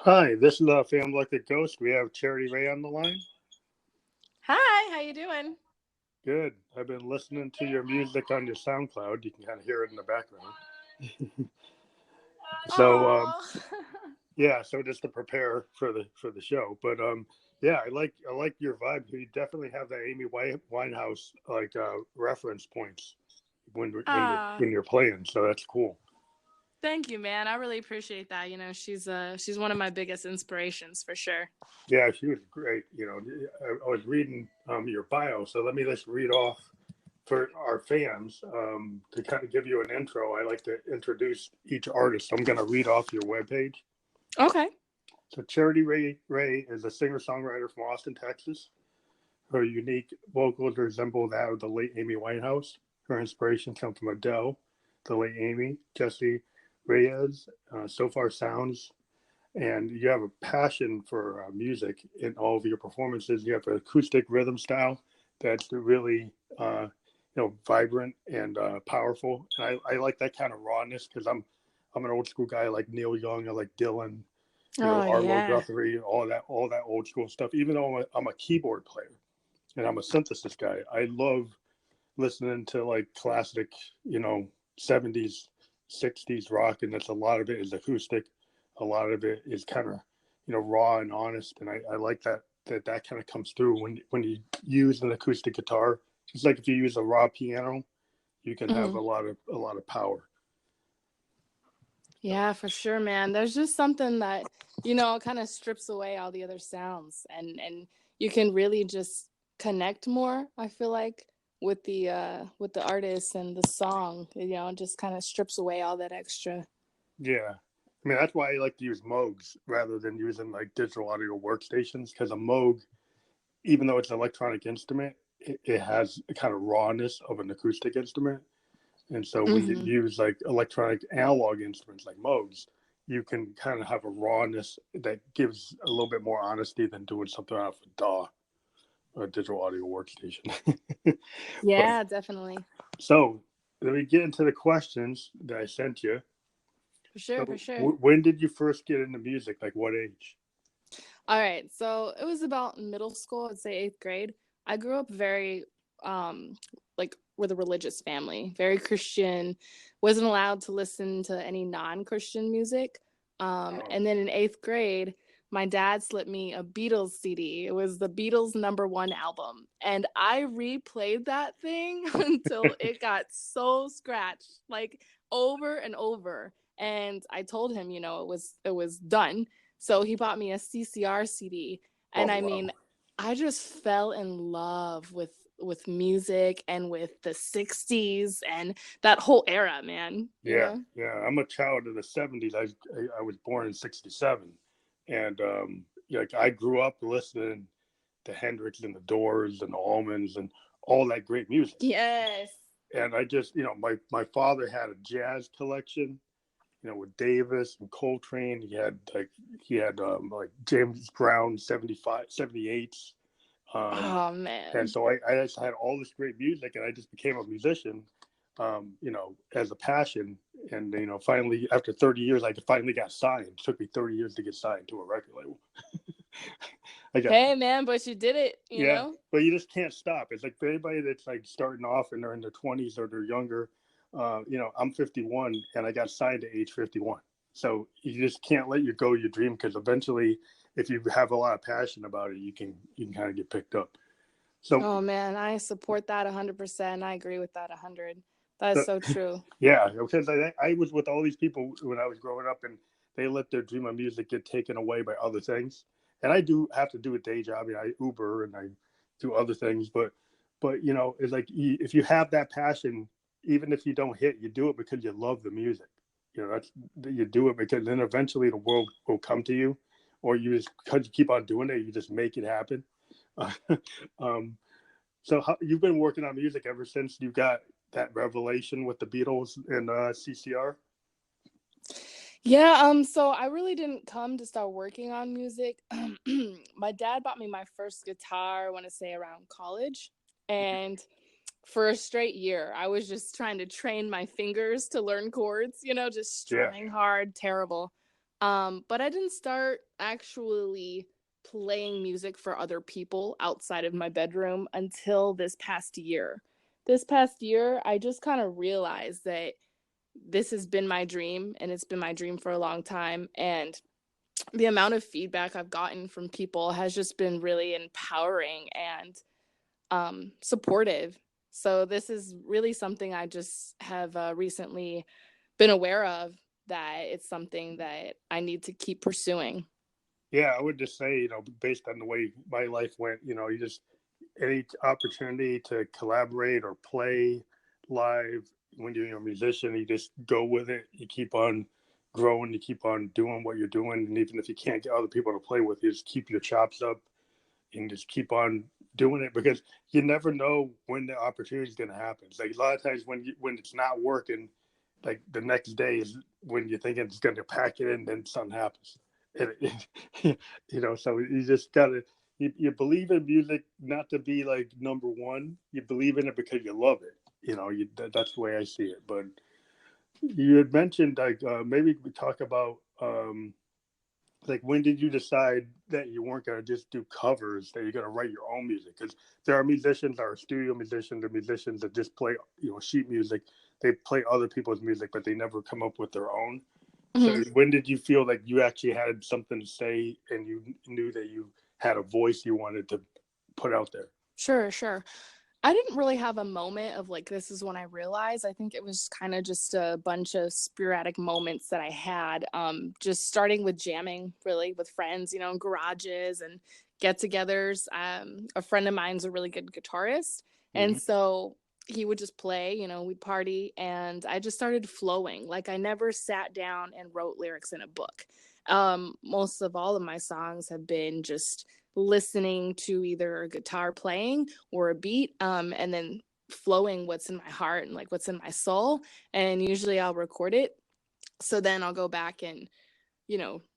Hi, this is Fam Like the Ghost. We have Charity Ray on the line. Hi, how you doing? Good. I've been listening to your music on your SoundCloud. You can kind of hear it in the background. So Oh, yeah, so just to prepare for the show. But yeah, I like your vibe. You definitely have that Amy Winehouse like reference points ah, when you're playing. So that's cool. thank you, man. I really appreciate that. She's one of my biggest inspirations for sure. Yeah, she was great. I was reading your bio, so let me just read off for our fans to kind of give you an intro. I like to introduce each artist. I'm going to read off your webpage. Okay. So Charity Ray is a singer-songwriter from Austin, Texas. Her unique vocals resemble that of the late Amy Winehouse. Her inspiration comes from Adele, the late Amy, Jesse Reyes, So Far Sounds, and you have a passion for music in all of your performances. You have an acoustic rhythm style that's really vibrant and powerful. And I like that kind of rawness because I'm an old school guy. I like Neil Young, I like Dylan, Oh Arlo yeah. Guthrie, all that old school stuff. Even though I'm a keyboard player and I'm a synthesis guy, I love listening to like classic, 70s, 60s rock, and that's a lot of it is acoustic. A lot of it is kind of, raw and honest, and I like that kind of comes through when you use an acoustic guitar. It's like if you use a raw piano, you can have Mhm. a lot of power. Yeah, for sure, man. There's just something that, kind of strips away all the other sounds and you can really just connect more, I feel like, with the artist and the song, it just kind of strips away all that extra. Yeah. I mean, that's why I like to use Moogs rather than using like digital audio workstations because a Moog, even though it's an electronic instrument, it has a kind of rawness of an acoustic instrument. And so when you Mhm. use like electronic analog instruments like Moogs, you can kind of have a rawness that gives a little bit more honesty than doing something off a DAW, a digital audio workstation. But Yeah, definitely. so let me get into the questions that I sent you. For sure, for So sure. when did you first get into music? Like what age? All right. So it was about middle school, I'd say eighth grade. I grew up very, um, like with a religious family, very Christian, wasn't allowed to listen to any non-Christian music. Oh, And then in eighth grade, my dad slipped me a Beatles CD. It was the Beatles #1 album. And I replayed that thing until it got so scratched, like over and over. And I told him, it was done, so he bought me a CCR CD, oh and I wow. mean, I just fell in love with music and with the 60s and that whole era, man, Yeah, yeah. I'm a child of the '70s. I was born in '67, and like I grew up listening to Hendrix and the Doors and the Allmans and all that great music. Yes. And I just, my father had a jazz collection, with Davis and Coltrane. He had like James Brown 75, 78s. Um, Oh and man. so I just had all this great music, and I just became a musician, as a passion. And finally, after 30 years, I finally got signed. It took me 30 years to get signed to a record label. I got Hey man, but you did it, Yeah, but you just can't stop. It's like for anybody that's like starting off and they're in their 20s or they're younger. I'm 51 and I got signed to age 51. So you just can't let you go your dream because eventually, if you have a lot of passion about it, you can kind of get picked up. So, Oh man, I support that 100%. I agree with that 100. That is so so true. yeah, because I was with all these people when I was growing up, and they let their dream of music get taken away by other things. And I do have to do a day job. I Uber and I do other things, but it's like if you have that passion, even if you don't hit, you do it because you love the music. That's you do it because then eventually the world will come to you, or you just because you keep on doing it, you just make it happen. um, so you've been working on music ever since you got that revelation with the Beatles and CCR? Yeah, so I really didn't come to start working on music. My dad bought me my first guitar, I want to say around college. And for a straight year, I was just trying to train my fingers to learn chords, just Yeah. strumming hard, terrible. But I didn't start actually playing music for other people outside of my bedroom until this past year. This past year, I just kind of realized that this has been my dream, and it's been my dream for a long time. And the amount of feedback I've gotten from people has just been really empowering and supportive. So this is really something I just have recently been aware of, that it's something that I need to keep pursuing. Yeah, I would just say, based on the way my life went, you just any opportunity to collaborate or play live when you're a musician, you just go with it. You keep on growing, you keep on doing what you're doing. And even if you can't get other people to play with, you just keep your chops up and just keep on doing it, because you never know when the opportunity is going to happen. It's like a lot of times when it's not working, like the next day is when you think it's going to pack it in, then something happens. And so you just gotta you believe in music not to be like number one. You believe in it because you love it. That's the way I see it. But you had mentioned like maybe we talk about like when did you decide that you weren't going to just do covers, that you're going to write your own music? Because there are musicians that are studio musicians, or musicians that just play sheet music. They play other people's music, but they never come up with their own. So Hmm. when did you feel like you actually had something to say, and you knew that you had a voice you wanted to put out there? Sure, sure. I didn't really have a moment of like, this is when I realized. I think it was kind of just a bunch of sporadic moments that I had, just starting with jamming really with friends, in garages and get togethers. A friend of mine's a really good guitarist. And Mm-hmm. so he would just play, we'd party, and I just started flowing. Like, I never sat down and wrote lyrics in a book. Most of all of my songs have been just listening to either a guitar playing or a beat, and then flowing what's in my heart and like what's in my soul. And usually I'll record it. So then I'll go back and,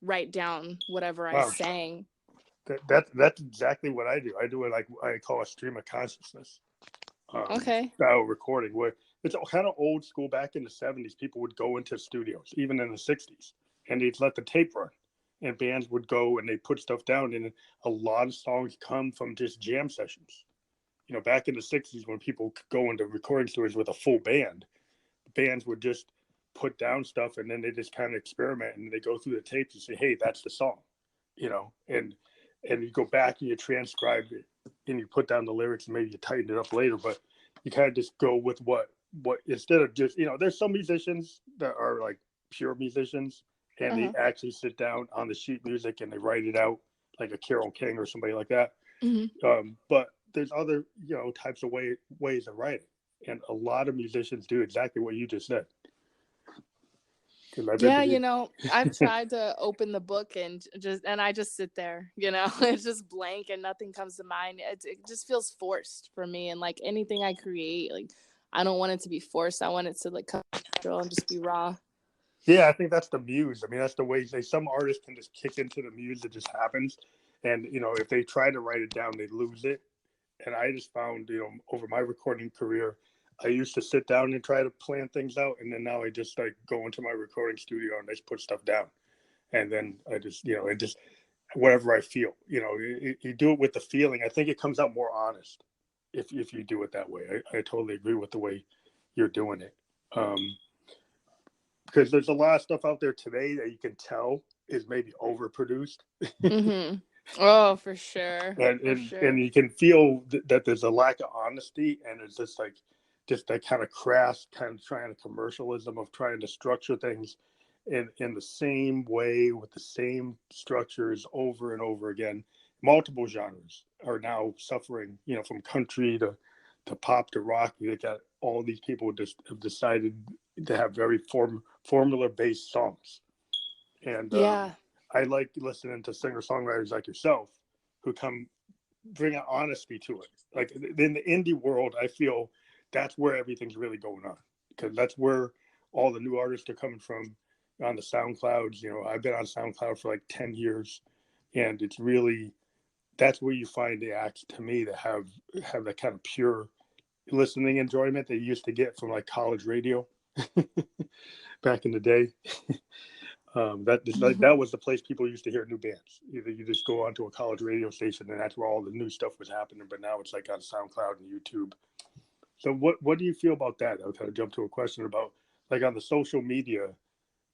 write down whatever I Wow, sang. that's exactly what I do. I do it like I call a stream of consciousness Okay. style recording, where it's kind of old school. Back in the '70s, people would go into studios, even in the '60s, and they'd let the tape run, and bands would go and they put stuff down, and a lot of songs come from just jam sessions. Back in the '60s, when people could go into recording studios with a full band, bands would just put down stuff, and then they just kind of experiment, and they go through the tapes and say, "Hey, that's the song," and you go back and you transcribe it, and you put down the lyrics, and maybe you tighten it up later, but you kind of just go with what instead of just there's some musicians that are like pure musicians, and they Uh-huh. actually sit down on the sheet music and they write it out, like a Carole King or somebody like that. Hmm. But there's other types of ways of writing, and a lot of musicians do exactly what you just said. Because I've Yeah, interviewed. I've tried to open the book and I just sit there, it's just blank and nothing comes to mind. It just feels forced for me. And like anything I create, like, I don't want it to be forced. I want it to like come natural and just be raw. Yeah, I think that's the muse. I mean, that's the way some artists can just kick into the muse that just happens, and if they try to write it down, they lose it. And I just found, over my recording career, I used to sit down and try to plan things out, and then now I just like go into my recording studio and I just put stuff down, and then I just, it just whatever I feel, you do it with the feeling. I think it comes out more honest if you do it that way. I totally agree with the way you're doing it. Because there's a lot of stuff out there today that you can tell is maybe overproduced. Mm-hmm. Oh, for sure. and For and, sure. and you can feel that there's a lack of honesty, and it's just that kind of crass kind of trying to commercialism of trying to structure things in the same way with the same structures over and over again. Multiple genres are now suffering, from country to pop to rock. You got all these people just have decided to have very formula based songs, and Yeah. I like listening to singer songwriters like yourself who come bring an honesty to it. Like in the indie world, I feel that's where everything's really going on, because that's where all the new artists are coming from on the SoundClouds. I've been on SoundCloud for like 10 years, and it's really that's where you find the acts to me that have that kind of pure listening enjoyment that you used to get from like college radio back in the day. That was the place people used to hear new bands. Either you just go onto a college radio station, and that's where all the new stuff was happening. But now it's like on SoundCloud and YouTube. So what do you feel about that? I'll kind of jump to a question about like on the social media,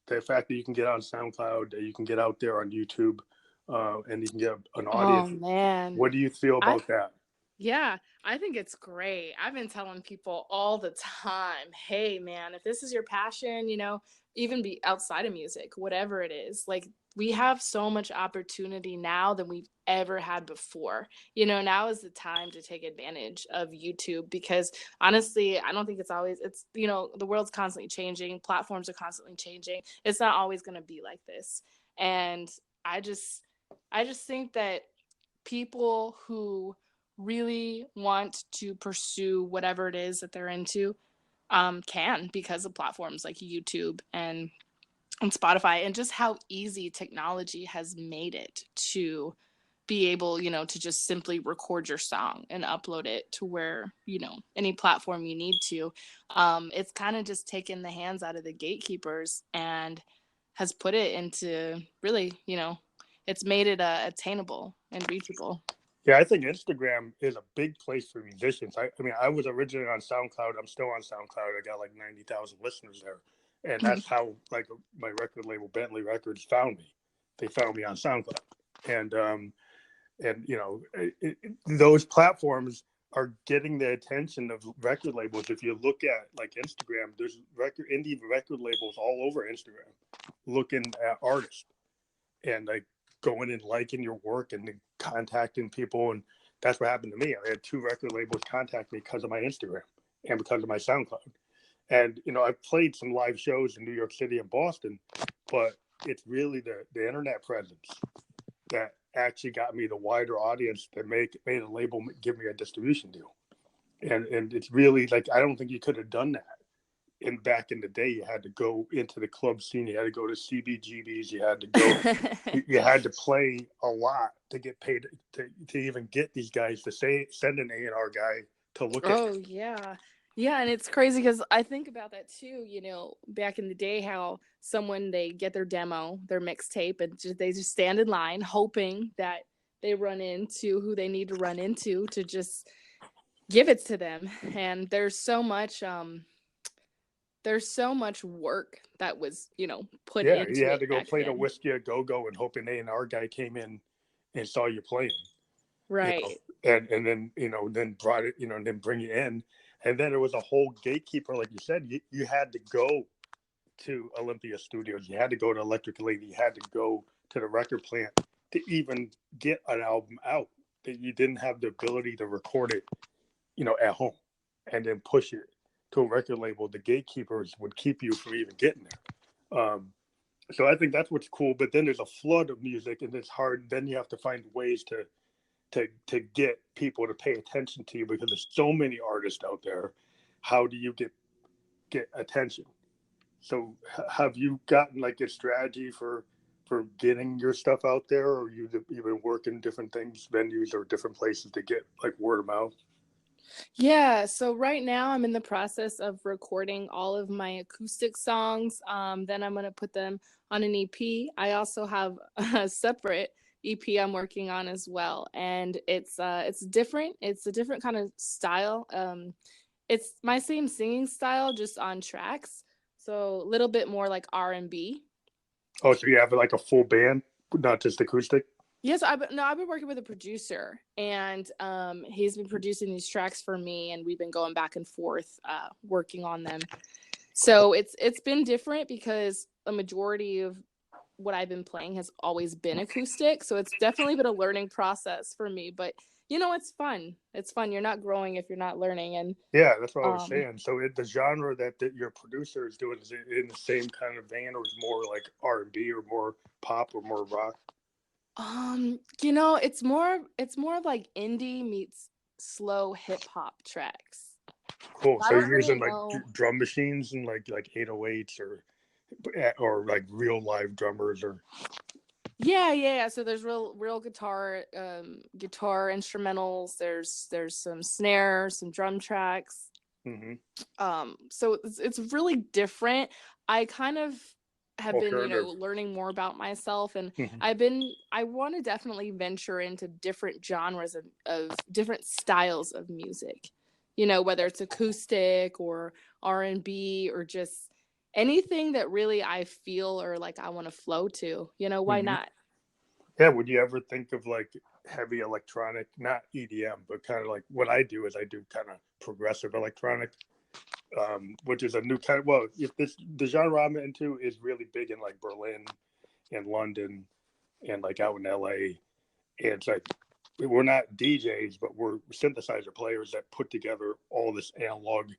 the fact that you can get on SoundCloud, that you can get out there on YouTube, and you can get an Oh audience. man. What do you feel I about that? Yeah, I think it's great. I've been telling people all the time, hey man, if this is your passion, even be outside of music, whatever it is, like we have so much opportunity now than we've ever had before. Now is the time to take advantage of YouTube because honestly, I don't think the world's constantly changing, platforms are constantly changing. It's not always going to be like this. And I just I just think that people who really want to pursue whatever it is that they're into can because of platforms like YouTube and Spotify and just how easy technology has made it to be able, to just simply record your song and upload it to where, any platform you need to. It's kind of just taken the hands out of the gatekeepers and has put it into really, it's made it attainable and reachable. Yeah, I think Instagram is a big place for musicians. I mean, I was originally on SoundCloud. I'm still on SoundCloud. I got like 90,000 listeners there, and that's how like my record label Bentley Records found me. They found me on SoundCloud, and those platforms are getting the attention of record labels. If you look at like Instagram, there's indie record labels all over Instagram looking at artists and like going and liking your work and contacting people. And that's what happened to me. I had 2 record labels contact me because of my Instagram and because of my SoundCloud. And I've played some live shows in New York City and Boston, but it's really the internet presence that actually got me the wider audience that made a label give me a distribution deal. And it's really like, I don't think you could have done that. And back in the day, you had to go into the club scene. You had to go to CBGBs. You had to go. You had to play a lot to get paid to even get these guys to send an A&R guy to look at. Oh yeah. Yeah, and it's crazy because I think about that too, back in the day, how they get their demo, their mixtape, and they just stand in line hoping that they run into who they need to run into to just give it to them. And there's so much work that was, put Yeah, into you had it to go back play the then. Whiskey a Go-Go and hope an A&R guy came in and saw you playing. Right. And then then brought it, and then bring you in. And then there was a whole gatekeeper, like you said. You had to go to Olympia Studios. You had to go to Electric Lady. You had to go to the record plant to even get an album out. That you didn't have the ability to record it, at home, and then push it to a record label. The gatekeepers would keep you from even getting there. So I think that's what's cool. But then there's a flood of music, and it's hard. Then you have to find ways to get people to pay attention to you because there's so many artists out there. How do you get attention? So have you gotten like a strategy for getting your stuff out there, or you've been working different things, venues or different places to get like word of mouth? Yeah, so right now I'm in the process of recording all of my acoustic songs. Then I'm gonna put them on an EP. I also have a separate EP I'm working on as well, and it's different. It's a different kind of style. It's my same singing style, just on tracks. So a little bit more like R&B. Oh, so you have like a full band, not just acoustic? Yes, I've been working with a producer, and he's been producing these tracks for me, and we've been going back and forth working on them. So it's been different because a majority of what I've been playing has always been acoustic. So it's definitely been a learning process for me, but it's fun. It's fun. You're not growing if you're not learning. And Yeah, that's what I was saying. So the genre that your producer is doing, is it in the same kind of vein, or is more like R&B or more pop or more rock? it's more like indie meets slow hip hop tracks. Cool. I So don't you're really using like know. drum machines and like 808s or like real live drummers or. Yeah. So there's real guitar instrumentals. There's some snare, some drum tracks. Mm-hmm. So it's really different. I kind of have been, alternative. learning more about myself, and Mhm. I want to definitely venture into different genres of different styles of music. Whether it's acoustic or R&B or just anything that really I feel or like I want to flow to. Why Mhm. not? Yeah, would you ever think of like heavy electronic, not EDM, but kind of like what I do is I do kind of progressive electronic, which is a new kind of, well, if this the genre I'm into is really big in like Berlin and London and like out in LA. And it's like we're not DJs, but we're synthesizer players that put together all this analog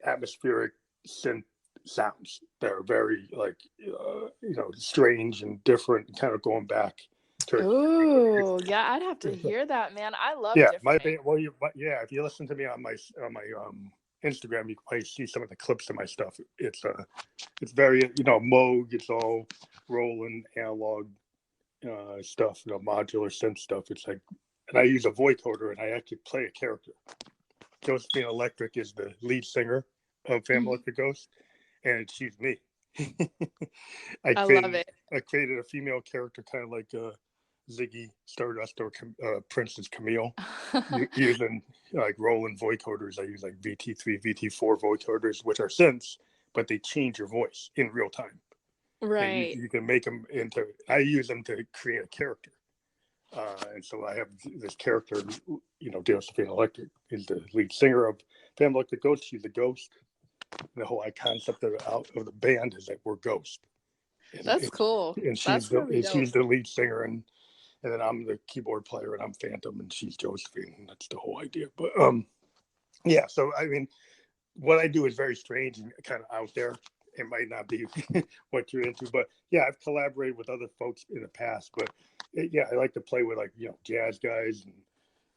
atmospheric synth sounds that are very like strange and different, kind of going back to Oh, yeah, I'd have to hear that, man. I love yeah, my different. band. Well, yeah, if you listen to me on my Instagram, you can probably see some of the clips of my stuff. It's very Moog. It's all rolling analog stuff, modular synth stuff. It's like, and I use a vocoder, and I actually play a character. Josephine Electric is the lead singer of Family Mhm. Electric Ghost, and she's me. I I love created it. I created a female character, kind of like Ziggy Stardust or Princess Camille, using like Roland vocoders. I use like VT3, VT4 vocoders, which are synths, but they change your voice in real time, and Right. you can make them into. I use them to create a character. And so I have this character, Josephine Electric is the lead singer of Family Electric Ghost. She's a ghost. And the whole concept of the band is that we're ghosts, and, That's cool. and she's That's the really dope. lead singer, and then I'm the keyboard player, and I'm Phantom, and she's Josephine, and that's the whole idea. But yeah. So I mean, what I do is very strange and kind of out there. It might not be what you're into, but yeah, I've collaborated with other folks in the past. But yeah, I like to play with like jazz guys and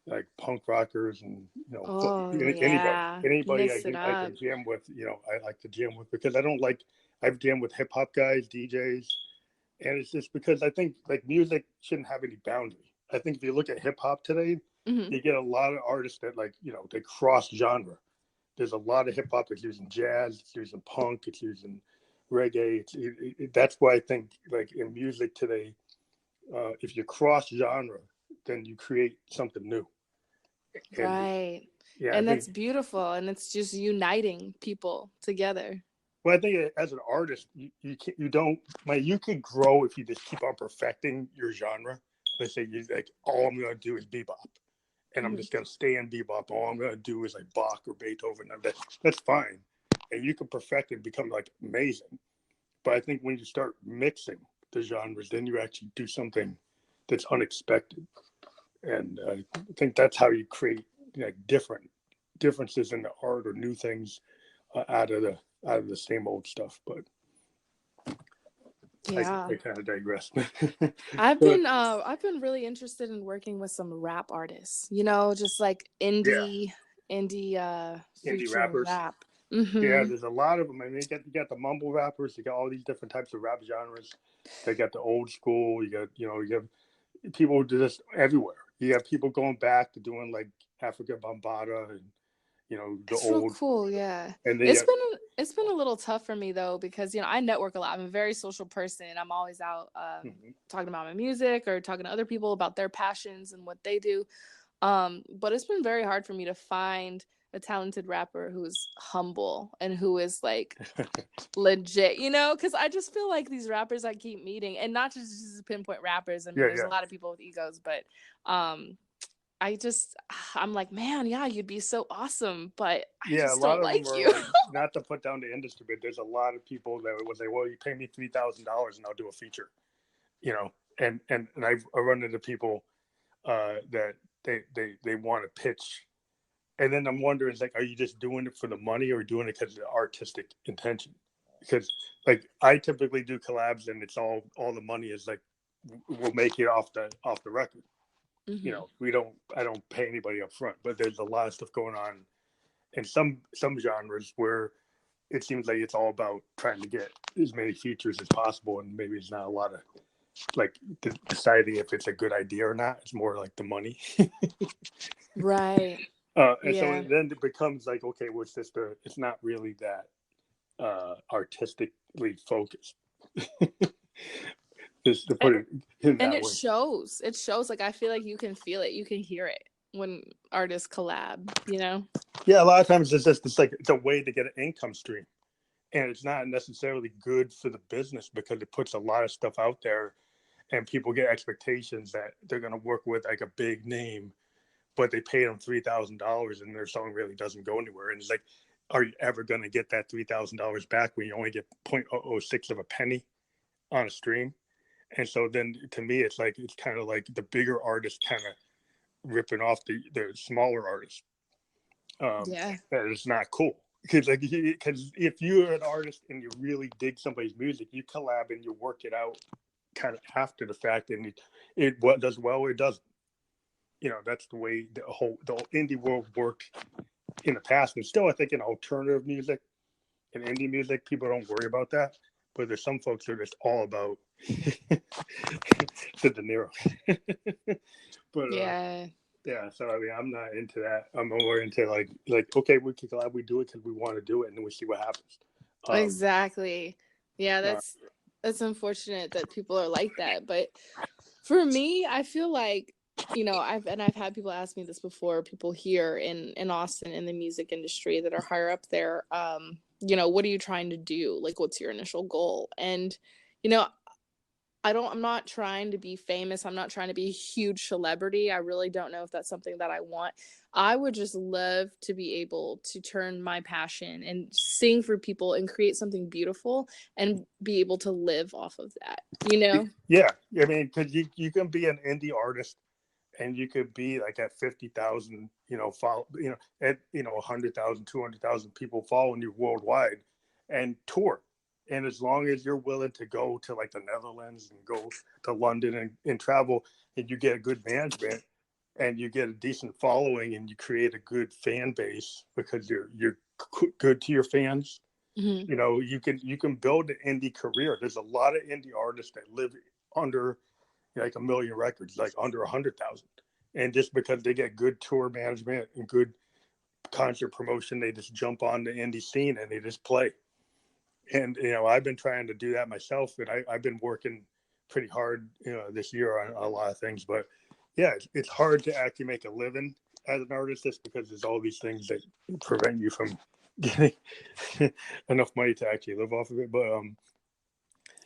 like punk rockers and Oh, anybody yeah. anybody Mix it I up. can jam with. I like to jam with because I don't like I've jammed with hip hop guys, DJs, and it's just because I think like music shouldn't have any boundary. I think if you look at hip hop today, Mhm. you get a lot of artists that like they cross genre. There's a lot of hip hop that's using jazz, it's using punk, it's using reggae. That's why I think like in music today, if you cross genre, then you create something new. And Right. yeah, I And think that's beautiful, and it's just uniting people together. well, I think as an artist, you can, you don't like you could grow if you just keep on perfecting your genre. Let's say you like all I'm gonna do is bebop, and I'm Mhm. just gonna stay in bebop. All I'm gonna do is like Bach or Beethoven. That's fine, and you can perfect it and become like amazing. But I think when you start mixing the genres, then you actually do something that's unexpected, and I think that's how you create differences in the art or new things out of the same old stuff. But Yeah. I kind of digress. But I've been really interested in working with some rap artists, just like yeah, indie indie featuring rappers. rap. Yeah, Mhm. there's a lot of them. I mean, you got the mumble rappers. You got all these different types of rap genres. They got the old school. You got you have people just everywhere. You have people going back to doing like Africa Bambaataa and the It's real old. cool, yeah. And they It's been it's been a little tough for me though because I network a lot. I'm a very social person. I'm always out Mhm. talking about my music or talking to other people about their passions and what they do. But it's been very hard for me to find a talented rapper who's humble and who is like legit, because I just feel like these rappers I keep meeting, and not just pinpoint rappers. I mean, Yeah, there's a yeah. lot of people with egos, but um, I just I'm like, man, yeah, you'd be so awesome, but I Yeah, a just lot don't of them like are you. like not to put down the industry, but there's a lot of people that would say, "Well, you pay me $3,000 and I'll do a feature," and I run into people that they want to pitch, and then I'm wondering, like, are you just doing it for the money or doing it because of the artistic intention? Because like I typically do collabs, and it's all the money is like we'll make it off the record. Hmm. We don't I don't pay anybody up front, but there's a lot of stuff going on in some genres where it seems like it's all about trying to get as many features as possible, and maybe it's not a lot of like deciding if it's a good idea or not. It's more like the money. Right. And so Yeah. then it becomes like, okay, well, it's not really that artistically focused. Just to put it in And that it way. shows. It shows. Like I feel like you can feel it. You can hear it when artists collab. You know. Yeah, a lot of times it's a way to get an income stream, and it's not necessarily good for the business because it puts a lot of stuff out there, and people get expectations that they're going to work with like a big name, but they pay them $3,000 and their song really doesn't go anywhere. And it's like, are you ever going to get that $3,000 back when you only get 0.006 of a penny on a stream? And so then to me, it's kind of like the bigger artists kind of ripping off the smaller artists. Yeah. That is not cool. Because if you're an artist and you really dig somebody's music, you collab and you work it out kind of after the fact, and it what does well or it doesn't. That's the way the indie world worked in the past, and still I think in alternative music and indie music, people don't worry about that. But there's some folks that are just all about the De Niro. But Yeah. yeah, so I mean, I'm not into that. I'm more into like okay, we can collab, we do it because we want to do it, and then we see what happens. Exactly. Yeah, that's unfortunate that people are like that. But for me, I feel like, I've had people ask me this before, people here in Austin in the music industry that are higher up there, what are you trying to do? Like, what's your initial goal? And, I'm not trying to be famous. I'm not trying to be a huge celebrity. I really don't know if that's something that I want. I would just love to be able to turn my passion and sing for people and create something beautiful and be able to live off of that, Yeah, I mean, because you can be an indie artist and you could be like at 50,000, follow, at 100,000, 200,000 people following you worldwide, and tour. And as long as you're willing to go to like the Netherlands and go to London and travel, and you get a good management and you get a decent following and you create a good fan base because you're good to your fans. Mm-hmm. You can build an indie career. There's a lot of indie artists that live under like a million records, like under 100,000. And just because they get good tour management and good concert promotion, they just jump on the indie scene and they just play. And, I've been trying to do that myself, and I've been working pretty hard, this year on a lot of things. But yeah, it's hard to actually make a living as an artist just because there's all these things that prevent you from getting enough money to actually live off of it. But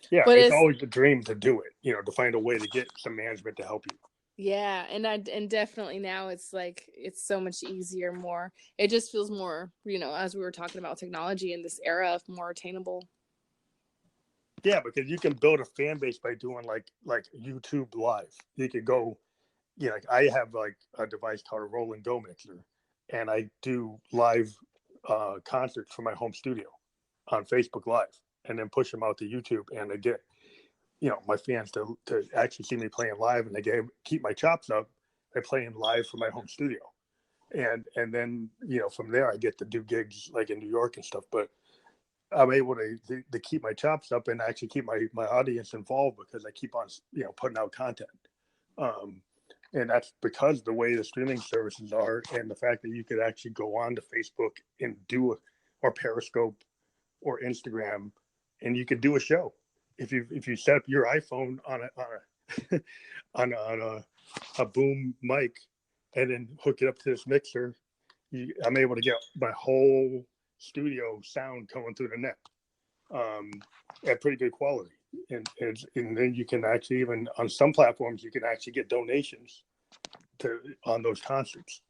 yeah, But it's always the dream to do it, to find a way to get some management to help you. yeah, and definitely now it's like it's so much easier, more. It just feels more, as we were talking about technology in this era, more attainable. Yeah, because you can build a fan base by doing like YouTube live. You could go, like I have like a device called a roll and go mixer, and I do live concerts from my home studio on Facebook Live, and then push them out to YouTube, and I get my fans to actually see me playing live, and they keep my chops up by playing live from my home studio, and then from there I get to do gigs like in New York and stuff. But I'm able to keep my chops up and actually keep my audience involved because I keep on putting out content. And that's because the way the streaming services are, and the fact that you could actually go on to Facebook and or Periscope or Instagram, and you could do a show if you set up your iPhone on a on a boom mic and then hook it up to this mixer. I'm able to get my whole studio sound coming through the net at pretty good quality. And then you can actually, even on some platforms, you can actually get donations on those concerts.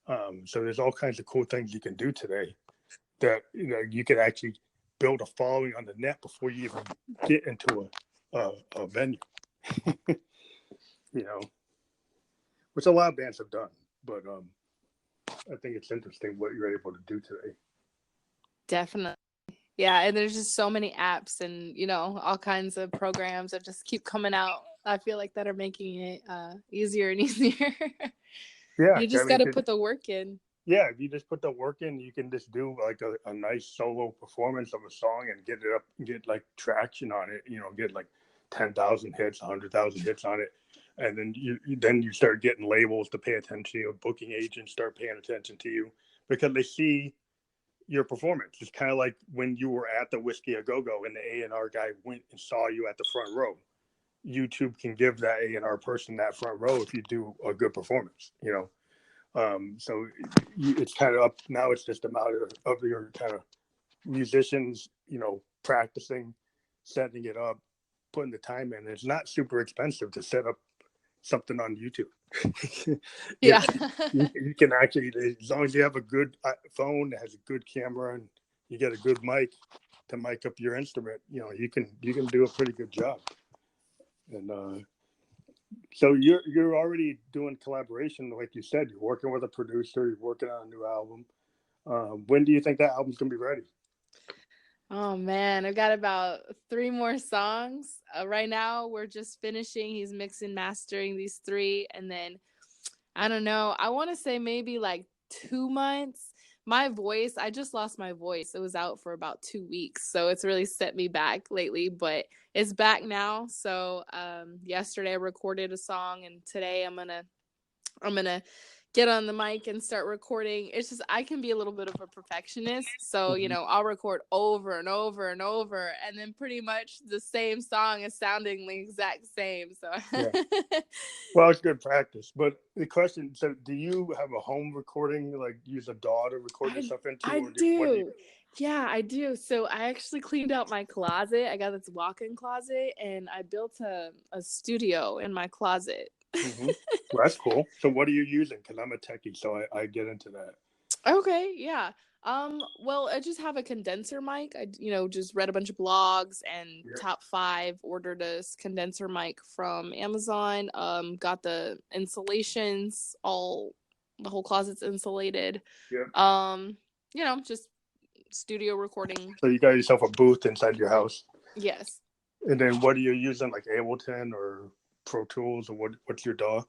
So there's all kinds of cool things you can do today that you can actually build a following on the net before you even get into a venue. Which a lot of bands have done, but I think it's interesting what you're able to do today. Definitely. Yeah, and there's just so many apps and all kinds of programs that just keep coming out. I feel like that are making it easier and easier. Yeah, You just got to put the work in. Yeah, if you just put the work in, you can just do like a nice solo performance of a song and get it up and get like traction on it. Get like 10,000 hits, 100,000 hits on it, and then you start getting labels to pay attention to you. Booking agents start paying attention to you because they see your performance. It's kind of like when you were at the Whiskey A Go Go and the A&R guy went and saw you at the front row. YouTube can give that A&R person that front row if you do a good performance, you know. So it's kind of up now. It's just a matter of your kind of musicians, you know, practicing, setting it up, putting the time in. It's not super expensive to set up something on YouTube. You Yeah. know, you can actually, as long as you have a good phone that has a good camera and you get a good mic to mic up your instrument, you know, you can do a pretty good job. And so you're already doing collaboration, like you said. You're working with a producer. You're working on a new album. When do you think that album's gonna be ready? Oh man, I've got about 3 more songs. Right now, we're just finishing. He's mixing, mastering these 3, and then I don't know. I want to say maybe like 2 months. My voice, I just lost my voice. It was out for about 2 weeks, so it's really set me back lately. But it's back now. So yesterday I recorded a song, and today I'm gonna get on the mic and start recording. It's just I can be a little bit of a perfectionist. So, you Mm-hmm. know, I'll record over and over and over, and then pretty much the same song is sounding the exact same. So Yeah. Well, it's good practice. But the question: so, do you have a home recording, like use a DAW to record I yourself into, I or what do you do. do? Yeah, I do. So I actually cleaned out my closet. I got this walk-in closet, and I built a studio in my closet. Mm-hmm. Well, that's cool. So, what are you using? Because I'm a techie, so I get into that. Okay, yeah. Well, I just have a condenser mic. Just read a bunch of blogs and Yeah. top 5, ordered a condenser mic from Amazon. Got the insulations, the whole closet's insulated. Yeah. Just studio recording. So you got yourself a booth inside your house, Yes. and then what are you using, like Ableton or Pro Tools, or what's your DAW?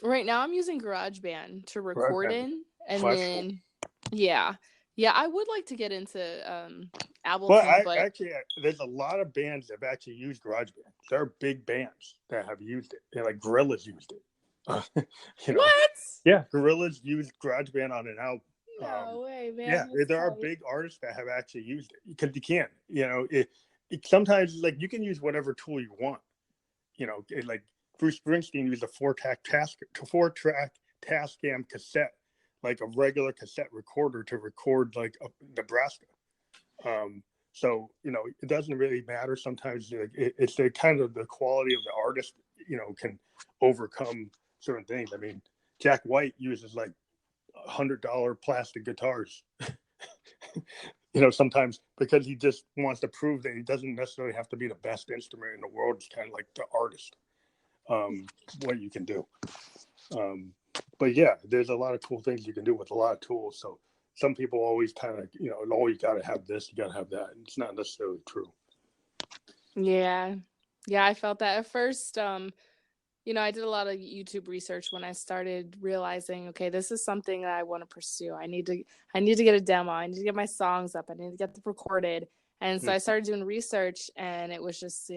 Right now I'm using GarageBand to record GarageBand. in, and Well, that's cool. then yeah. Yeah, I would like to get into Well, Ableton, but there's a lot of bands that have actually used GarageBand. There are big bands that have used it. And like Gorillaz used it. You know, what? yeah, Gorillaz used GarageBand on an album. No way, Yeah, man. That's there are tight. big artists that have actually used it because you can. You know, it sometimes like you can use whatever tool you want. You know, like Bruce Springsteen used a four-track Tascam cassette, like a regular cassette recorder to record like Nebraska. So you know, it doesn't really matter. Sometimes it's the kind of the quality of the artist, you know, can overcome certain things. I mean, Jack White uses like $100 plastic guitars, you know, sometimes because he just wants to prove that he doesn't necessarily have to be the best instrument in the world. It's kind of like the artist, what you can do. But yeah, there's a lot of cool things you can do with a lot of tools. So some people always kind of, you know, oh, you got to have this, you got to have that. And it's not necessarily true. Yeah. Yeah, I felt that at first. I did a lot of YouTube research when I started realizing, okay, this is something that I want to pursue. I need to get a demo. I need to get my songs up. I need to get them recorded. And so I started doing research, and it was just,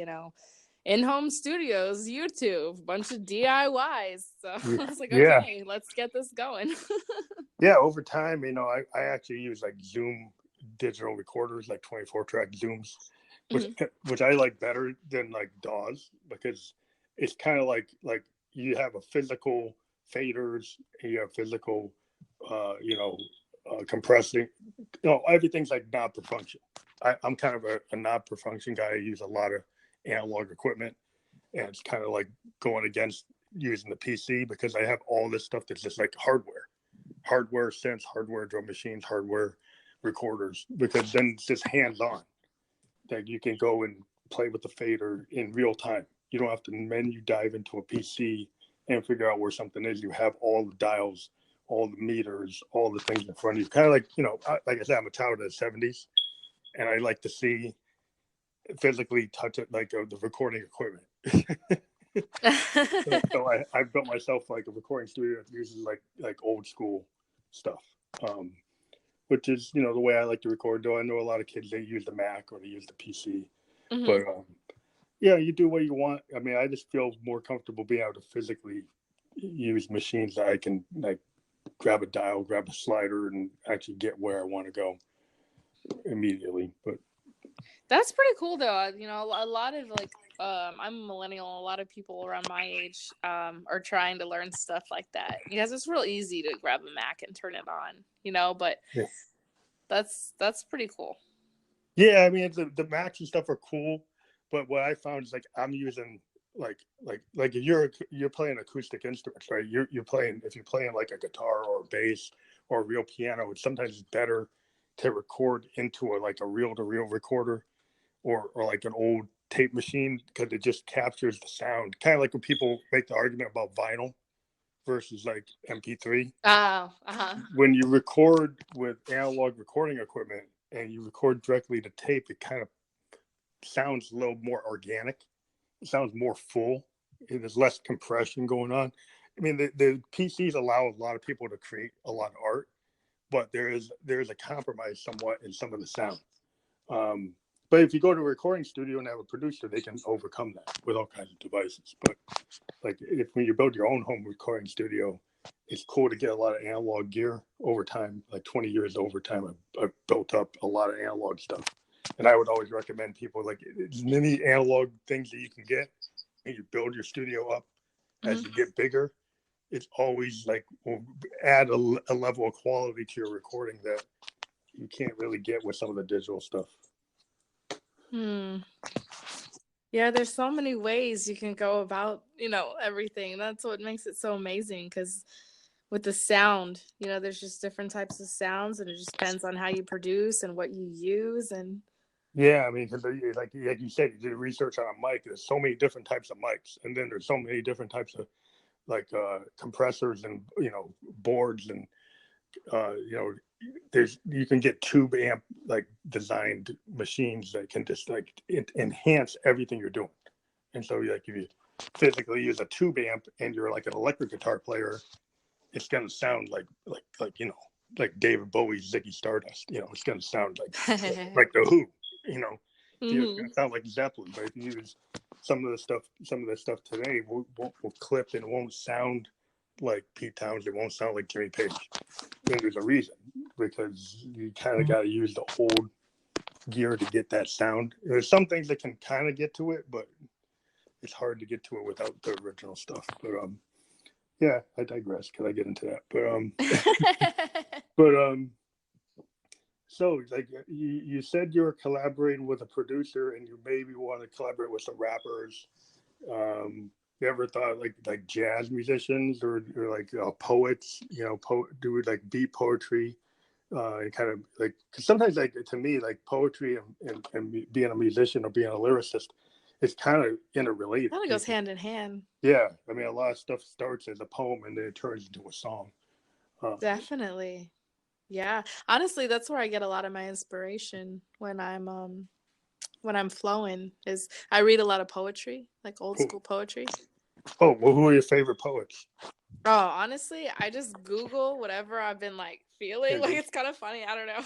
in-home studios, YouTube, bunch of DIYs. So I was like, Yeah. okay, let's get this going. Yeah. Over time, you know, I actually use like Zoom digital recorders, like 24-track Zooms, which I like better than like DAWs because it's kind of like you have a physical faders, and you have physical, compressing. You know, everything's like knob per function. I'm kind of a knob per function guy. I use a lot of analog equipment, and it's kind of like going against using the PC because I have all this stuff that's just like hardware synths, hardware drum machines, hardware recorders, because then it's just hands on. That you can go and play with the fader in real time. You don't have to menu dive into a PC and figure out where something is. You have all the dials, all the meters, all the things in front of you. Kind of like, you know, like I said, I'm a child of the 70s, and I like to see physically touch it like the recording equipment. So I built myself like a recording studio that uses like old school stuff. Which is, you know, the way I like to record. Though I know a lot of kids, they use the Mac or they use the PC. But yeah, you do what you want. I mean, I just feel more comfortable being able to physically use machines that I can like grab a dial, grab a slider, and actually get where I want to go. immediately. But That's pretty cool, though. You know, a lot of like, I'm a millennial. A lot of people around my age, are trying to learn stuff like that because it's real easy to grab a Mac and turn it on. You know, but yeah, that's pretty cool. yeah, I mean the Macs and stuff are cool, but what I found is like I'm using like if you're playing acoustic instruments, right? You're playing if you're playing like a guitar or a bass or a real piano, it's sometimes better to record into a reel to reel recorder or like an old tape machine because it just captures the sound. Kind of like when people make the argument about vinyl versus like MP3. Oh, uh-huh. When you record with analog recording equipment and you record directly to tape, it kind of sounds a little more organic. It sounds more full. There's less compression going on. I mean, the PCs allow a lot of people to create a lot of art, but there is a compromise somewhat in some of the sound. Um, but if you go to a recording studio and have a producer, they can overcome that with all kinds of devices. But like when you build your own home recording studio, it's cool to get a lot of analog gear over time. Like 20 years over time, I've built up a lot of analog stuff. And I would always recommend people like as many analog things that you can get and you build your studio up as you get bigger. It's always like will add a level of quality to your recording that you can't really get with some of the digital stuff. Yeah, there's so many ways you can go about, everything. That's what makes it so amazing because with the sound, there's just different types of sounds and it just depends on how you produce and what you use. And Yeah, I mean, like you said, you did research on a mic. There's so many different types of mics, and then there's so many different types of like compressors and boards and there's you can get tube amp like designed machines that can just like enhance everything you're doing. And so like if you physically use a tube amp and you're like an electric guitar player, it's gonna sound like David Bowie's Ziggy Stardust. It's gonna sound like the Who. It's gonna sound like Zeppelin. But if you use some of the stuff today will clip and won't sound like Pete Townsend. It won't sound like Jimmy Page. And there's a reason because you kind of got to use the old gear to get that sound. There's some things that can kind of get to it, but it's hard to get to it without the original stuff. But yeah, I digress. Can I get into that? But so like you said you were collaborating with a producer and you maybe want to collaborate with some rappers. You ever thought like jazz musicians or like poets, do like beat poetry, and kind of like, cause sometimes like to me, like poetry and being a musician or being a lyricist, it's kind of interrelated. Kind of goes hand in hand. Yeah. I mean, a lot of stuff starts as a poem and then it turns into a song. Definitely. Yeah. Honestly, that's where I get a lot of my inspiration when I'm flowing is I read a lot of poetry, like old school poetry. Oh, well, who are your favorite poets? Oh, honestly, I just Google whatever I've been like feeling. Like it's kind of funny. I don't know.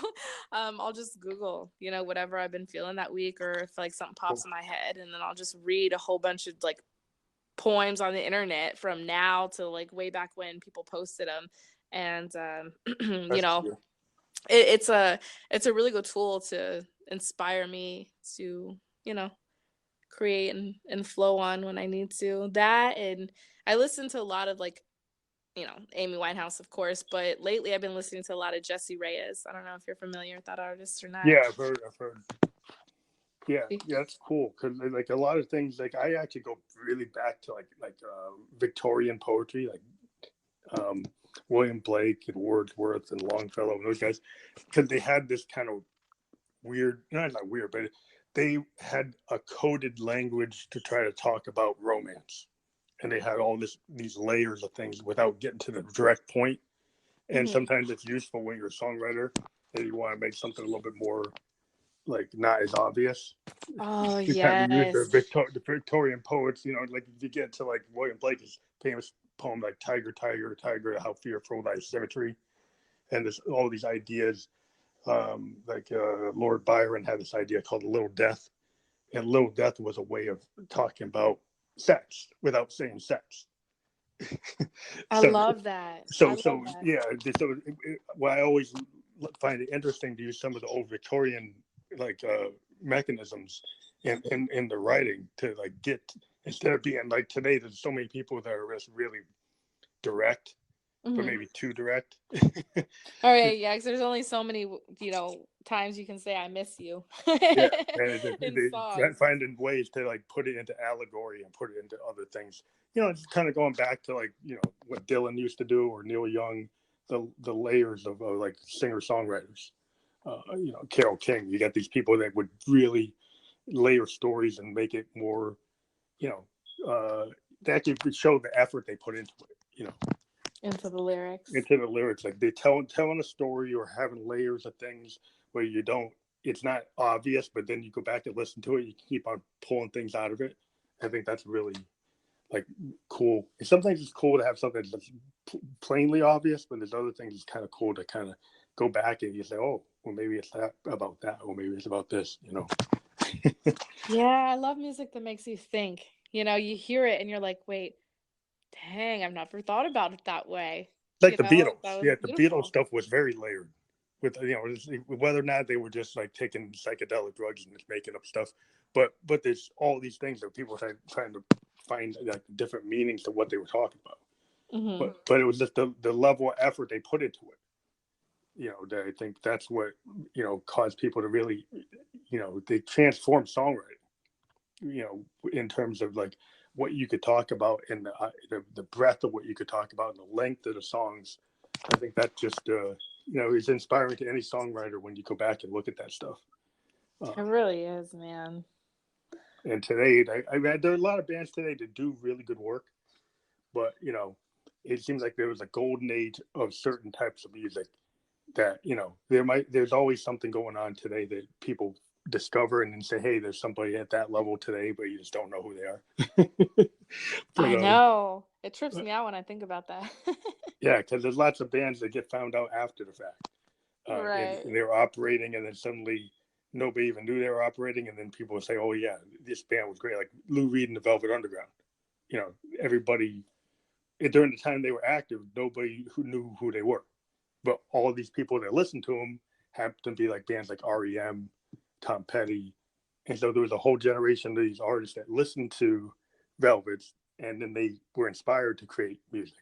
I'll just Google, whatever I've been feeling that week, or if like something pops in my head, and then I'll just read a whole bunch of like poems on the internet from now to like way back when people posted them, and it's a really good tool to inspire me to create and flow on when I need to. That, and I listen to a lot of like Amy Winehouse, of course, but lately I've been listening to a lot of Jessie Reyez. I don't know if you're familiar with that artist or not. Yeah, I've heard. Yeah, that's cool because like a lot of things, like I actually go really back to like Victorian poetry, like William Blake and Wordsworth and Longfellow and those guys, because they had this kind of weird, not weird, but they had a coded language to try to talk about romance, and they had all these layers of things without getting to the direct point. And sometimes it's useful when you're a songwriter and you want to make something a little bit more like not as obvious. Oh, You kind of use yes. the Victorian poets, like if you get to like William Blake's famous poem like Tiger, Tiger, Tiger, how fearful thy symmetry, and all these ideas. Lord Byron had this idea called Little Death, and Little Death was a way of talking about sex without saying sex. I love that. So yeah. So what I always find it interesting to use some of the old Victorian like mechanisms in the writing to like get, instead of being like today, there's so many people that are just really direct, but maybe too direct. All right, yeah, because there's only so many, times you can say "I miss you" Yeah, and in songs. finding ways to like put it into allegory and put it into other things. It's kind of going back to like what Dylan used to do, or Neil Young, the layers of like singer songwriters. Carole King. You got these people that would really layer stories and make it more, they actually show the effort they put into it. Into the lyrics. Like they telling a story or having layers of things where it's not obvious, but then you go back and listen to it, you keep on pulling things out of it. I think that's really like cool. And sometimes it's cool to have something that's plainly obvious, but there's other things it's kind of cool to kind of go back and you say, oh, well, maybe it's about that, or maybe it's about this. Yeah, I love music that makes you think. You hear it and you're like, wait, dang, I've never thought about it that way. Like the That Beatles. was Yeah, the beautiful. Beatles stuff was very layered. With whether or not they were just like taking psychedelic drugs and just making up stuff, but there's all these things that people are trying to find like different meanings to what they were talking about. But it was just the level of effort they put into it. That I think that's what caused people to really, they transform songwriting. In terms of like what you could talk about and the breadth of what you could talk about and the length of the songs. I think that just is inspiring to any songwriter when you go back and look at that stuff. It really is, man. And today, I mean, there are a lot of bands today that do really good work, but it seems like there was a golden age of certain types of music that there's always something going on today that people discover and then say, hey, there's somebody at that level today, but you just don't know who they are. I know. It trips me out when I think about that. Yeah, because there's lots of bands that get found out after the fact. Right. And they're operating, and then suddenly nobody even knew they were operating, and then people would say, oh yeah, this band was great, like Lou Reed and the Velvet Underground. Everybody, during the time they were active, nobody who knew who they were, but all these people that listened to them happened to be like bands like REM, Tom Petty, and so there was a whole generation of these artists that listened to Velvets, and then they were inspired to create music.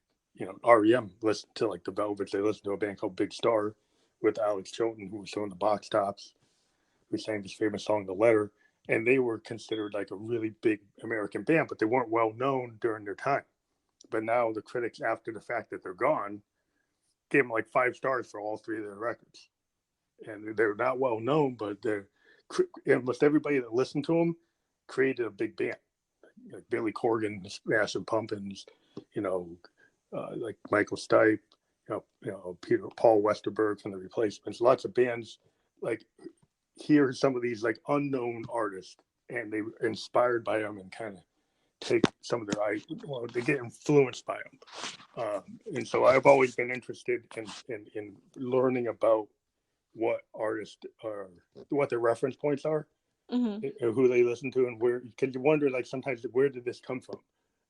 REM listened to like the Velvets. They listened to a band called Big Star with Alex Chilton, who was doing the Box Tops, who sang his famous song "The Letter," and they were considered like a really big American band, but they weren't well known during their time. But now the critics, after the fact that they're gone, gave them like 5 stars for all 3 of their records, and they're not well known, but almost everybody that listened to them created a big band, like Billy Corgan, Massive Pumpkins, like Michael Stipe, Paul Westerberg from the Replacements. Lots of bands like hear some of these like unknown artists, and they were inspired by them and kind of take some of their they get influenced by them. And so I've always been interested in learning about what artists are, what their reference points are, who they listen to, and where. Because you wonder, like sometimes, where did this come from?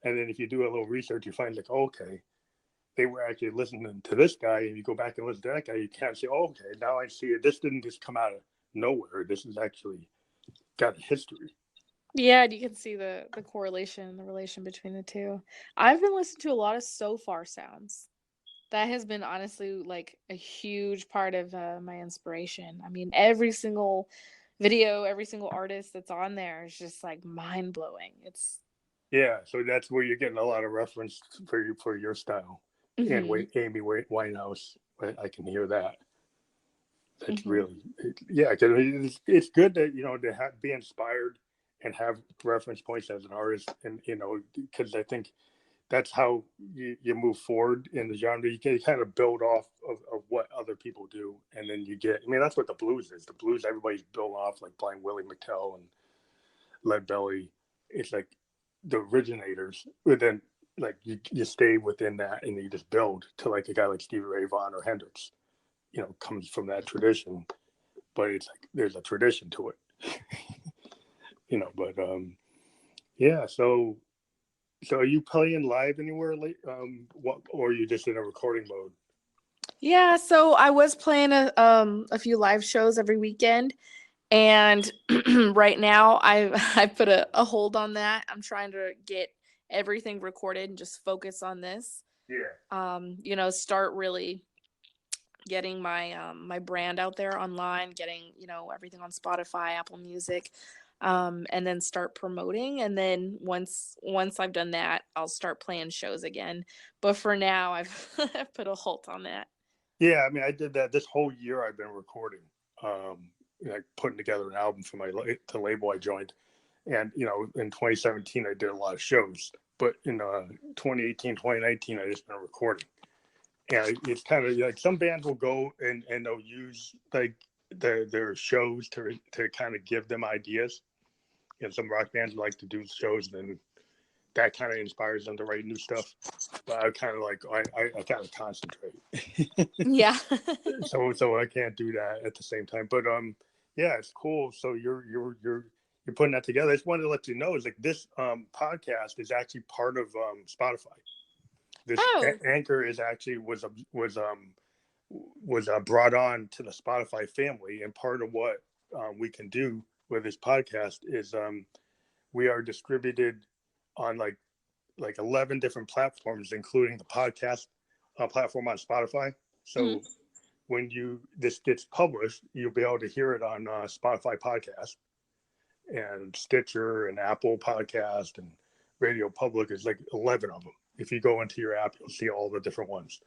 And then if you do a little research, you find like, okay, they were actually listening to this guy, and you go back and listen to that guy, you can't say, oh, okay, now I see it. This didn't just come out of nowhere. This is actually got a history. Yeah, and you can see the correlation, the relation between the two. I've been listening to a lot of so far sounds. That has been honestly like a huge part of my inspiration. I mean, every single video, every single artist that's on there is just like mind blowing. It's So that's where you're getting a lot of reference for your style. And Amy Winehouse, I can hear that. That's really, because it's good that to be inspired and have reference points as an artist, and because I think that's how you move forward in the genre. You can kind of build off of what other people do, and then you get. I mean, that's what the blues is. The blues, everybody's built off like Blind Willie McTell and Lead Belly. It's like the originators, but then like you stay within that, and you just build to like a guy like Stevie Ray Vaughan or Hendrix. Comes from that tradition, but it's like there's a tradition to it. But yeah. So are you playing live anywhere late? What, or are you just in a recording mode? Yeah, so I was playing a few live shows every weekend, and right now I put a hold on that. I'm trying to get everything recorded and just focus on this. Yeah. Start really getting my brand out there online, getting, everything on Spotify, Apple Music, and then start promoting. And then once I've done that, I'll start playing shows again. But for now, I've I've put a halt on that. Yeah, I mean, I did that this whole year. I've been recording, like putting together an album for the label I joined, and in 2017 I did a lot of shows, but in 2018, 2019 I just been recording, and it's kind of like some bands will go and they'll use like their shows to kind of give them ideas. Some rock bands like to do shows, and then that kind of inspires them to write new stuff. But I kind of like I kind of concentrate. Yeah. So I can't do that at the same time. But yeah, it's cool. So you're putting that together. I just wanted to let you know is like this podcast is actually part of Spotify. This Oh. Anchor is actually was brought on to the Spotify family, and part of what we can do with this podcast is we are distributed on like 11 different platforms, including the podcast platform on Spotify. So when this gets published, you'll be able to hear it on Spotify podcast and Stitcher and Apple podcast and Radio Public. Is like 11 of them. If you go into your app, you'll see all the different ones.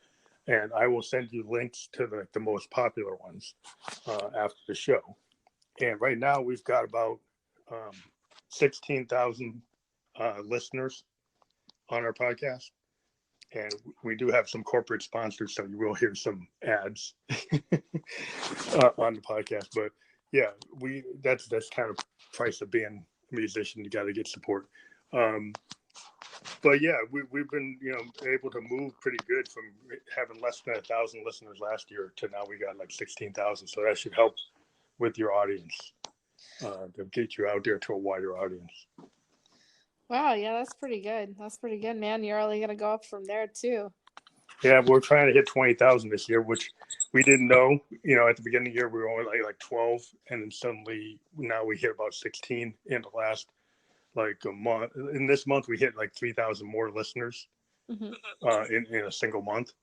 And I will send you links to the most popular ones after the show. And right now we've got about 16,000 listeners on our podcast. And we do have some corporate sponsors, so you will hear some ads on the podcast. But yeah, that's kind of price of being a musician. You got to get support. But yeah, we've been able to move pretty good from having less than 1,000 listeners last year to now we got like 16,000. So that should help with your audience to get you out there to a wider audience. Wow, yeah, that's pretty good. That's pretty good, man. You're only gonna go up from there too. Yeah, we're trying to hit 20,000 this year, which we didn't know. At the beginning of the year we were only like 12, and then suddenly now we hit about 16 in the last like a month. In this month we hit like 3,000 more listeners in a single month.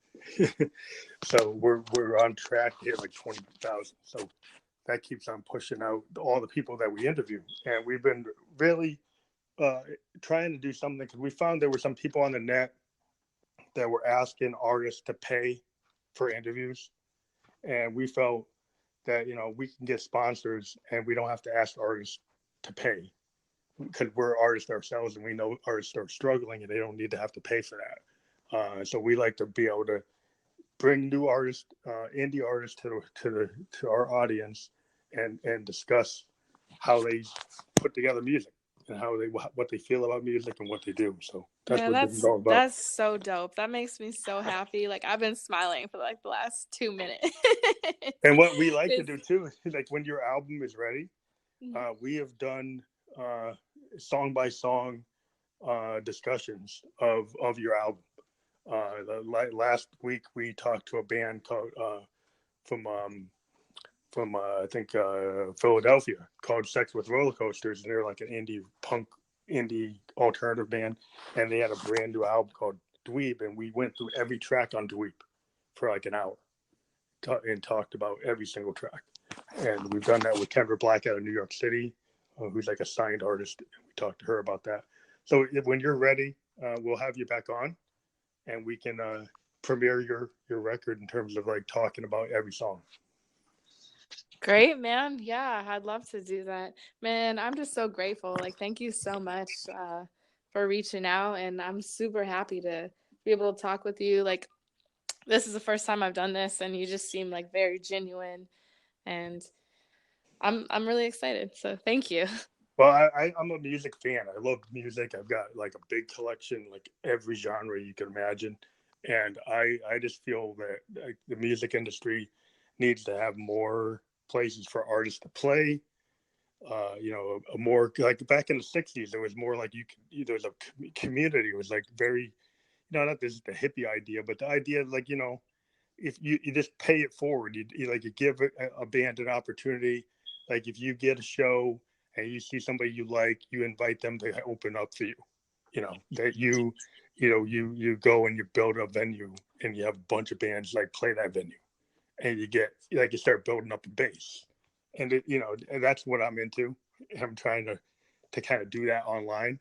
So we're on track to hit like 20,000. So that keeps on pushing out all the people that we interview, and we've been really trying to do something because we found there were some people on the net that were asking artists to pay for interviews, and we felt that we can get sponsors and we don't have to ask artists to pay because we're artists ourselves and we know artists are struggling and they don't need to have to pay for that. So we like to be able to bring new artists, indie artists to our audience and discuss how they put together music and what they feel about music and what they do. So that's what this is all about. That's so dope. That makes me so happy. Like I've been smiling for like the last 2 minutes. And what we like to do too is like when your album is ready, we have done song by song discussions of your album. Last week we talked to a band called from I think Philadelphia called Sex with Roller Coasters, and they're like an indie alternative band, and they had a brand new album called Dweeb, and we went through every track on Dweeb for like an hour and talked about every single track. And we've done that with Kendra Black out of New York City, who's like a signed artist. We talked to her about that. So when you're ready, we'll have you back on, and we can premiere your record in terms of like talking about every song. Great, man. Yeah, I'd love to do that. Man, I'm just so grateful. Like, thank you so much for reaching out. And I'm super happy to be able to talk with you. Like, this is the first time I've done this, and you just seem like very genuine. And I'm really excited. So thank you. Well, I'm a music fan. I love music. I've got like a big collection, like every genre you can imagine. And I just feel that like, the music industry needs to have more places for artists to play. A more like back in the 60s, there was more like there was a community. It was like very, not this the hippie idea, but the idea like, if you just pay it forward, you like you give a band an opportunity. Like if you get a show and you see somebody you like, you invite them to open up for you. You know that you go and you build a venue and you have a bunch of bands like play that venue, and you get like you start building up a base, and and that's what I'm into. I'm trying to kind of do that online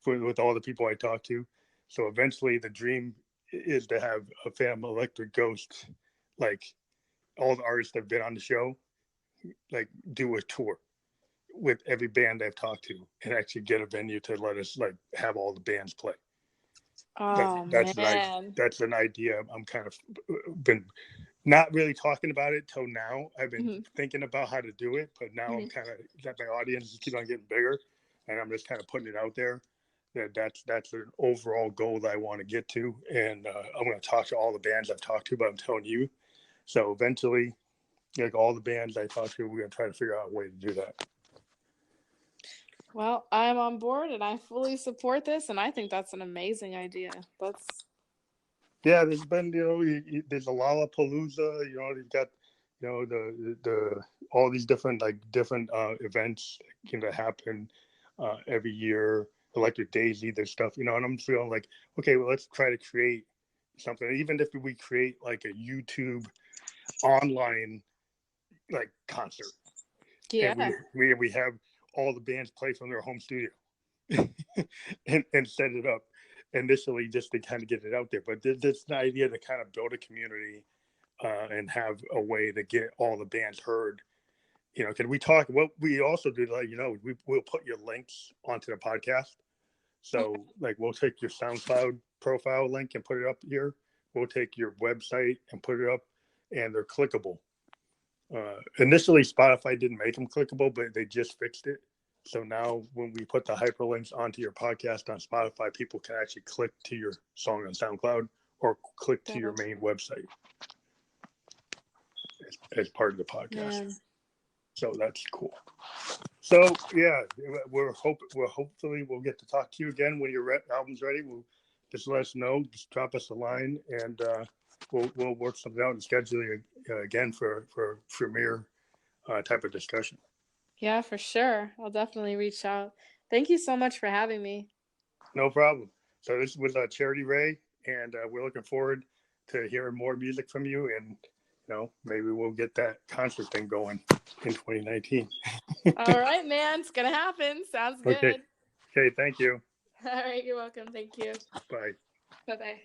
with all the people I talk to. So eventually, the dream is to have a Phantom Electric Ghost, like all the artists that have been on the show, like do a tour with every band I've talked to, and actually get a venue to let us like have all the bands play. Oh man. That's an idea. I'm kind of been not really talking about it till now. I've been Hmm. thinking about how to do it, but now Hmm. I'm kind of that my audience keep on getting bigger, and I'm just kind of putting it out there. That's an overall goal that I want to get to, and I'm going to talk to all the bands I've talked to. But I'm telling you, so eventually, like all the bands I talk to, we're going to try to figure out a way to do that. Well, I'm on board and I fully support this, and I think that's an amazing idea. Yeah, there's been there's a Lollapalooza. You've got the all these different events that happen every year. Electric Daisy, there's stuff, and I'm feeling like, okay, well, let's try to create something. Even if we create like a YouTube online like concert, and Yeah. we have all the bands play from their home studio and set it up initially just to kind of get it out there. But there's an idea to kind of build a community and have a way to get all the bands heard. Can we talk? What we also do, like, we'll put your links onto the podcast. So, like, we'll take your SoundCloud profile link and put it up here. We'll take your website and put it up, and they're clickable. Initially, Spotify didn't make them clickable, but they just fixed it. So now when we put the hyperlinks onto your podcast on Spotify, people can actually click to your song on SoundCloud or click to your main website as part of the podcast. Man. So that's cool. So yeah, hopefully we'll get to talk to you again when your album's ready. We'll just let us know, just drop us a line, and we'll work something out and schedule you again for premiere type of discussion. Yeah, for sure. I'll definitely reach out. Thank you so much for having me. No problem. So this was Charity Ray, and we're looking forward to hearing more music from you, and maybe we'll get that concert thing going in 2019. All right, man. It's going to happen. Sounds good. Okay. Okay. Thank you. All right. You're welcome. Thank you. Bye. Bye-bye.